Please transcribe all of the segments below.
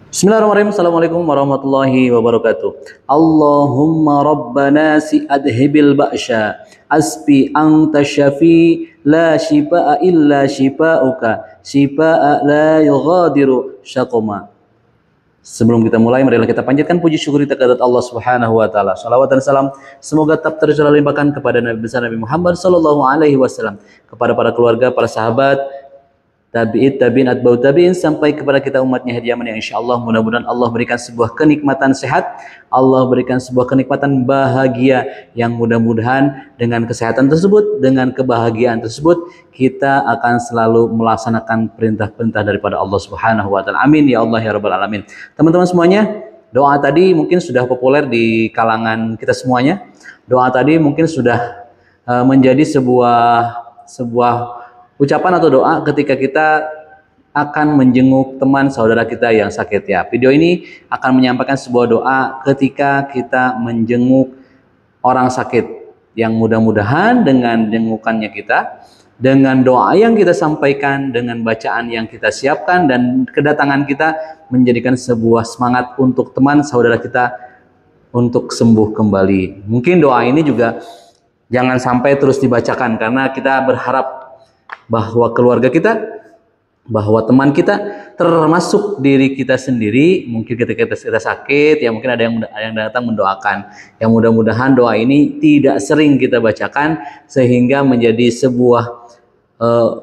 Bismillahirrahmanirrahim. Assalamualaikum warahmatullahi wabarakatuh. Allahumma rabbana si adhibil ba'sya asbi anta syafi la shifaa illa shifauka shifaa la yughadiru syaqoma. Sebelum kita mulai, marilah kita panjatkan puji syukur kita kepada Allah Subhanahu wa taala. Salawat dan salam semoga tetap tercurah limpahkan kepada Nabi besar Nabi Muhammad sallallahu alaihi wasallam, kepada para keluarga, para sahabat, tabi'in, atba'ut tabi'in, sampai kepada kita umatnya hadiaman yang insyaallah mudah-mudahan Allah berikan sebuah kenikmatan sehat, Allah berikan sebuah kenikmatan bahagia yang mudah-mudahan dengan kesehatan tersebut, dengan kebahagiaan tersebut kita akan selalu melaksanakan perintah-perintah daripada Allah Subhanahu wa taala. Amin ya Allah ya rabbal alamin. Teman-teman semuanya, doa tadi mungkin sudah populer di kalangan kita semuanya. Doa tadi mungkin sudah menjadi sebuah ucapan atau doa ketika kita akan menjenguk teman saudara kita yang sakit ya. Video ini akan menyampaikan sebuah doa ketika kita menjenguk orang sakit, yang mudah-mudahan dengan jengukannya kita, dengan doa yang kita sampaikan, dengan bacaan yang kita siapkan, dan kedatangan kita menjadikan sebuah semangat untuk teman saudara kita untuk sembuh kembali. Mungkin doa ini juga jangan sampai terus dibacakan, karena kita berharap bahwa keluarga kita, bahwa teman kita, termasuk diri kita sendiri, mungkin ketika kita sakit, ya mungkin ada yang datang mendoakan. Yang mudah-mudahan doa ini tidak sering kita bacakan, sehingga menjadi sebuah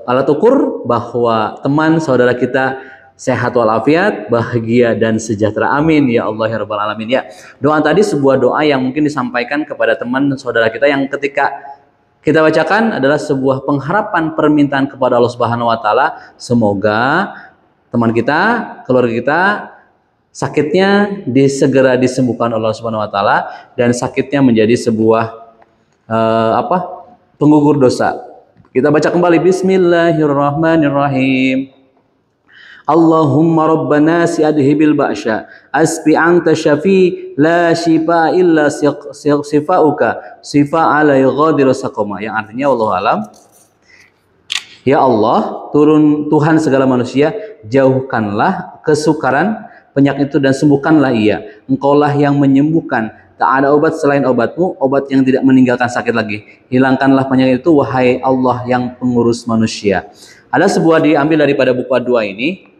alat ukur bahwa teman saudara kita sehat walafiat, bahagia dan sejahtera. Amin ya Allah ya rabbal alamin ya. Doa tadi sebuah doa yang mungkin disampaikan kepada teman saudara kita yang ketika kita bacakan adalah sebuah pengharapan, permintaan kepada Allah Subhanahu wa taala, semoga teman kita, keluarga kita sakitnya segera disembuhkan Allah Subhanahu wa taala, dan sakitnya menjadi sebuah penggugur dosa. Kita baca kembali, bismillahirrahmanirrahim. Allahumma rabbana si adhibil ba'sya asbi anta syafi la shifa illa sifauka sifa ala yughadiru saqama, yang artinya wallahu alam, ya Allah, turun Tuhan segala manusia, jauhkanlah kesukaran penyakit itu dan sembuhkanlah ia. Engkaulah yang menyembuhkan, tak ada obat selain obatmu, obat yang tidak meninggalkan sakit lagi. Hilangkanlah penyakit itu wahai Allah yang pengurus manusia. Ada sebuah diambil daripada buku dua ini.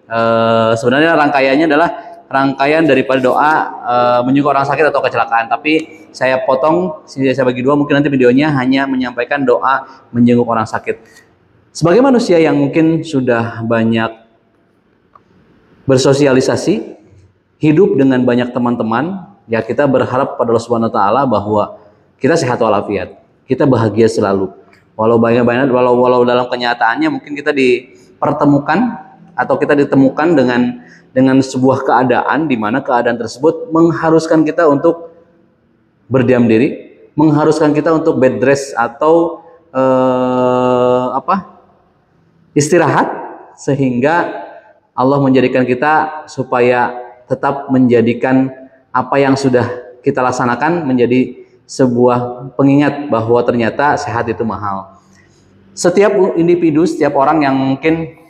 Sebenarnya rangkaiannya adalah rangkaian daripada doa menjenguk orang sakit atau kecelakaan, tapi saya potong, saya bagi dua, mungkin nanti videonya hanya menyampaikan doa menjenguk orang sakit. Sebagai manusia yang mungkin sudah banyak bersosialisasi, hidup dengan banyak teman-teman, ya kita berharap pada Allah Subhanahu wa taala bahwa kita sehat walafiat, kita bahagia selalu. Walau dalam kenyataannya mungkin kita dipertemukan atau kita ditemukan dengan sebuah keadaan di mana keadaan tersebut mengharuskan kita untuk berdiam diri, mengharuskan kita untuk bed rest atau istirahat, sehingga Allah menjadikan kita supaya tetap menjadikan apa yang sudah kita laksanakan menjadi sebuah pengingat bahwa ternyata sehat itu mahal. Setiap individu, setiap orang yang mungkin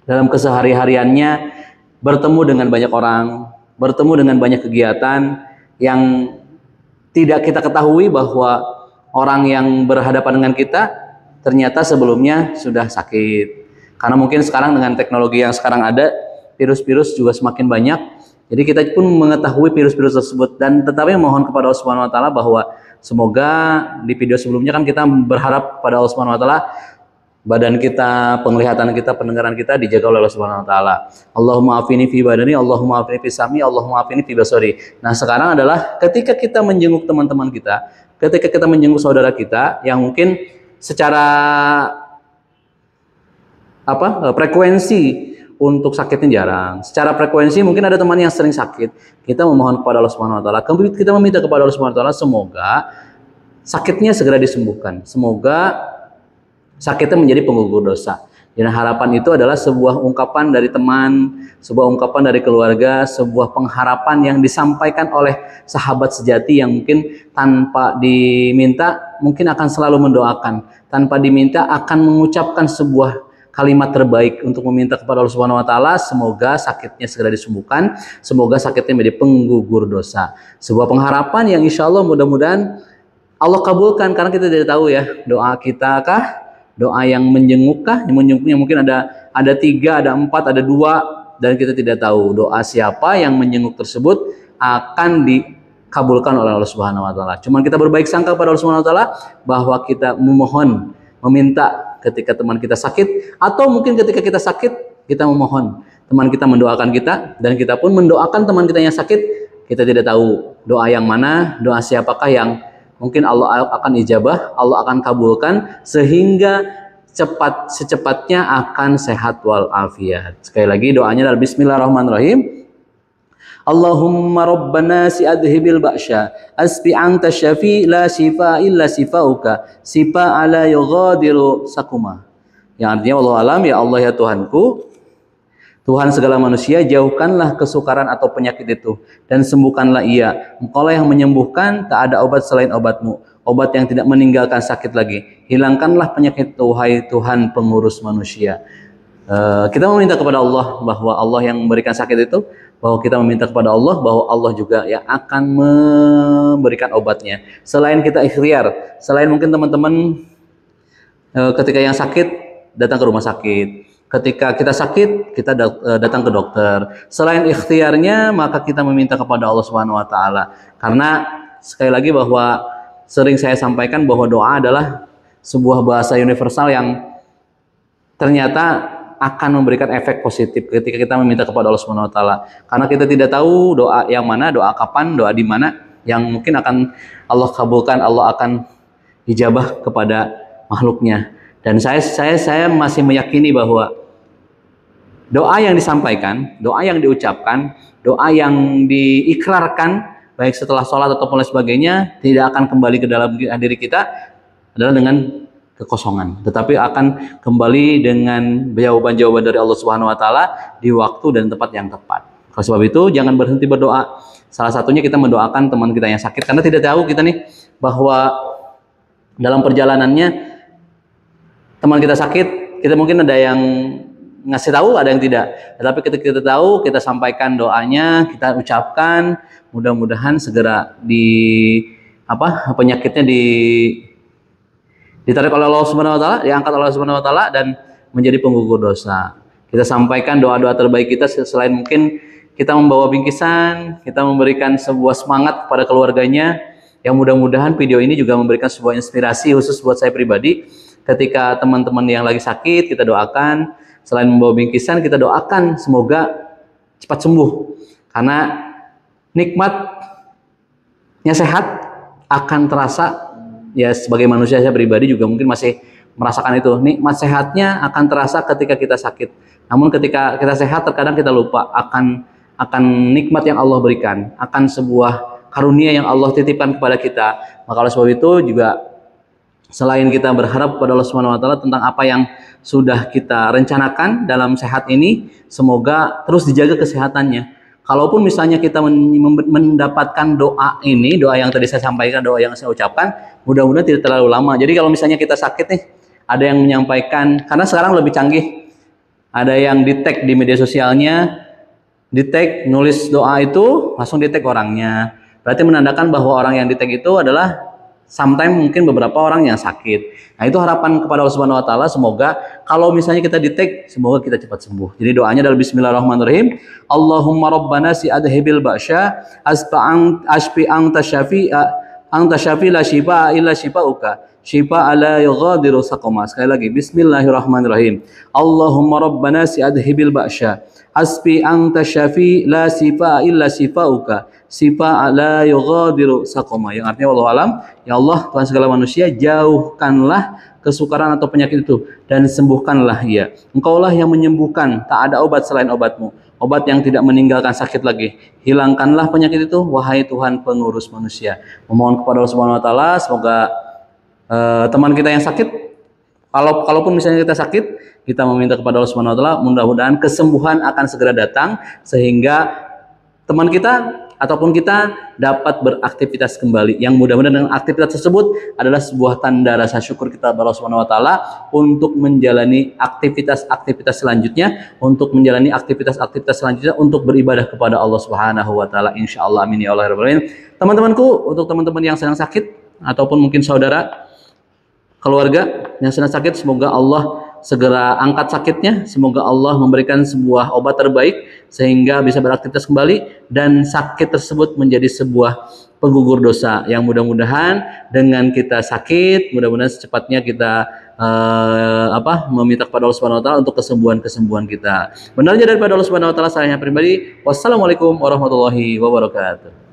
dalam kesehari-hariannya bertemu dengan banyak orang, bertemu dengan banyak kegiatan yang tidak kita ketahui bahwa orang yang berhadapan dengan kita ternyata sebelumnya sudah sakit. Karena mungkin sekarang dengan teknologi yang sekarang ada, virus-virus juga semakin banyak. Jadi kita pun mengetahui virus-virus tersebut, dan tetapi mohon kepada Allah Subhanahu wa taala bahwa semoga di video sebelumnya kan kita berharap pada Allah Subhanahu wa taala badan kita, penglihatan kita, pendengaran kita dijaga oleh Allah Subhanahu wa taala. Allahumma afini fi badani, Allahumma afini fi sami, Allahumma afini fi basari. Nah, sekarang adalah ketika kita menjenguk teman-teman kita, ketika kita menjenguk saudara kita yang mungkin secara frekuensi untuk sakitnya jarang. Secara frekuensi mungkin ada teman yang sering sakit. Kita memohon kepada Allah Subhanahu wa taala, kita meminta kepada Allah Subhanahu wa taala semoga sakitnya segera disembuhkan. Semoga sakitnya menjadi penggugur dosa. Dan harapan itu adalah sebuah ungkapan dari teman, sebuah ungkapan dari keluarga, sebuah pengharapan yang disampaikan oleh sahabat sejati yang mungkin tanpa diminta mungkin akan selalu mendoakan, tanpa diminta akan mengucapkan sebuah kalimat terbaik untuk meminta kepada Allah Subhanahu wa taala, semoga sakitnya segera disembuhkan, semoga sakitnya menjadi penggugur dosa. Sebuah pengharapan yang insya Allah mudah-mudahan Allah kabulkan, karena kita tidak tahu ya doa kita kah, doa yang menjenguk kah, yang menjenguknya mungkin ada 3, ada 4, ada 2, dan kita tidak tahu doa siapa yang menjenguk tersebut akan dikabulkan oleh Allah Subhanahu wa taala. Cuman kita berbaik sangka pada Allah Subhanahu wa taala bahwa kita memohon, meminta ketika teman kita sakit, atau mungkin ketika kita sakit kita memohon teman kita mendoakan kita, dan kita pun mendoakan teman kita yang sakit. Kita tidak tahu doa yang mana, doa siapakah yang mungkin Allah akan ijabah, Allah akan kabulkan sehingga secepatnya akan sehat walafiat. Sekali lagi doanya adalah Bismillahirrahmanirrahim. Allahumma rabbana si adhibil ba'sya asbi anta syafi la shifa illa shifauka sifa ala yughadiru sakuma. Yang artinya Allah alam, ya Allah ya Tuhanku, Tuhan segala manusia, jauhkanlah kesukaran atau penyakit itu dan sembuhkanlah ia. Engkaulah yang menyembuhkan, tak ada obat selain obatmu, obat yang tidak meninggalkan sakit lagi. Hilangkanlah penyakit, wahai Tuhan pengurus manusia. Kita meminta kepada Allah bahwa Allah yang memberikan sakit itu, bahwa kita meminta kepada Allah bahwa Allah juga yang akan memberikan obatnya. Selain kita ikhtiar, selain mungkin teman-teman ketika yang sakit datang ke rumah sakit, ketika kita sakit kita datang ke dokter. Selain ikhtiarnya, maka kita meminta kepada Allah Subhanahu wa taala. Karena sekali lagi bahwa sering saya sampaikan bahwa doa adalah sebuah bahasa universal yang ternyata akan memberikan efek positif ketika kita meminta kepada Allah Subhanahu wa taala. Karena kita tidak tahu doa yang mana, doa kapan, doa di mana yang mungkin akan Allah kabulkan, Allah akan ijabah kepada makhluknya. Dan saya masih meyakini bahwa doa yang disampaikan, doa yang diucapkan, doa yang diikrarkan baik setelah sholat ataupun lain sebagainya tidak akan kembali ke dalam diri kita adalah dengan kekosongan, tetapi akan kembali dengan jawaban-jawaban dari Allah Subhanahu wa taala di waktu dan tempat yang tepat. Oleh sebab itu jangan berhenti berdoa. Salah satunya kita mendoakan teman kita yang sakit, karena tidak tahu kita nih bahwa dalam perjalanannya teman kita sakit, kita mungkin ada yang ngasih tahu, ada yang tidak. Tetapi ketika kita tahu, kita sampaikan doanya, kita ucapkan, mudah-mudahan segera penyakitnya ditarik oleh Allah Subhanahu wa taala, diangkat oleh Allah Subhanahu wa taala dan menjadi penggugur dosa. Kita sampaikan doa-doa terbaik kita, selain mungkin kita membawa bingkisan, kita memberikan sebuah semangat kepada keluarganya. Yang mudah-mudahan video ini juga memberikan sebuah inspirasi khusus buat saya pribadi. Ketika teman-teman yang lagi sakit, kita doakan. Selain membawa bingkisan, kita doakan semoga cepat sembuh. Karena nikmatnya sehat akan terasa, ya sebagai manusia saya pribadi juga mungkin masih merasakan itu. Nikmat sehatnya akan terasa ketika kita sakit. Namun ketika kita sehat, terkadang kita lupa akan nikmat yang Allah berikan, akan sebuah karunia yang Allah titipkan kepada kita. Maka oleh sebab itu juga selain kita berharap kepada Allah Subhanahu wa taala tentang apa yang sudah kita rencanakan dalam sehat ini, semoga terus dijaga kesehatannya. Kalaupun misalnya kita mendapatkan doa ini, doa yang tadi saya sampaikan, doa yang saya ucapkan, mudah-mudahan tidak terlalu lama. Jadi kalau misalnya kita sakit nih, ada yang menyampaikan, karena sekarang lebih canggih, ada yang di-tag di media sosialnya, di-tag nulis doa itu, langsung di-tag orangnya. Berarti menandakan bahwa orang yang di-tag itu adalah sometimes mungkin beberapa orang yang sakit. Nah, itu harapan kepada Allah Subhanahu wa taala, semoga kalau misalnya kita di-tag, semoga kita cepat sembuh. Jadi doanya adalah Bismillahirrahmanirrahim. Allahumma rabbana si adhibil ba'sya ashfi anta syafi la shifa illa shifauka shifa ala yughadiru saqama. Sekali lagi Bismillahirrahmanirrahim. Allahumma rabbana si adhibil ba'sya asbi anta syafi la shifa illa shifauka shifa la yughadiru saqama. Yang artinya wallahu alam, ya Allah Tuhan segala manusia, jauhkanlah kesukaran atau penyakit itu dan sembuhkanlah ia. Engkaulah yang menyembuhkan, tak ada obat selain obatmu, obat yang tidak meninggalkan sakit lagi. Hilangkanlah penyakit itu, wahai Tuhan pengurus manusia. Memohon kepada Allah Subhanahu wa taala semoga teman kita yang sakit, kalaupun misalnya kita sakit, kita meminta kepada Allah Subhanahu wa taala mudah-mudahan kesembuhan akan segera datang sehingga teman kita ataupun kita dapat beraktivitas kembali. Yang mudah-mudahan dengan aktivitas tersebut adalah sebuah tanda rasa syukur kita kepada Allah Subhanahu wa taala untuk menjalani aktivitas-aktivitas selanjutnya, untuk beribadah kepada Allah Subhanahu wa taala insyaallah. Amin ya Allah rabbal alamin. Teman-temanku, untuk teman-teman yang sedang sakit ataupun mungkin saudara, keluarga yang sedang sakit, semoga Allah segera angkat sakitnya, semoga Allah memberikan sebuah obat terbaik sehingga bisa beraktivitas kembali dan sakit tersebut menjadi sebuah penggugur dosa yang mudah-mudahan dengan kita sakit, mudah-mudahan secepatnya kita meminta kepada Allah Subhanahu wa taala untuk kesembuhan kita. Benarnya daripada Allah Subhanahu wa taala, saya pribadi. Wassalamualaikum warahmatullahi wabarakatuh.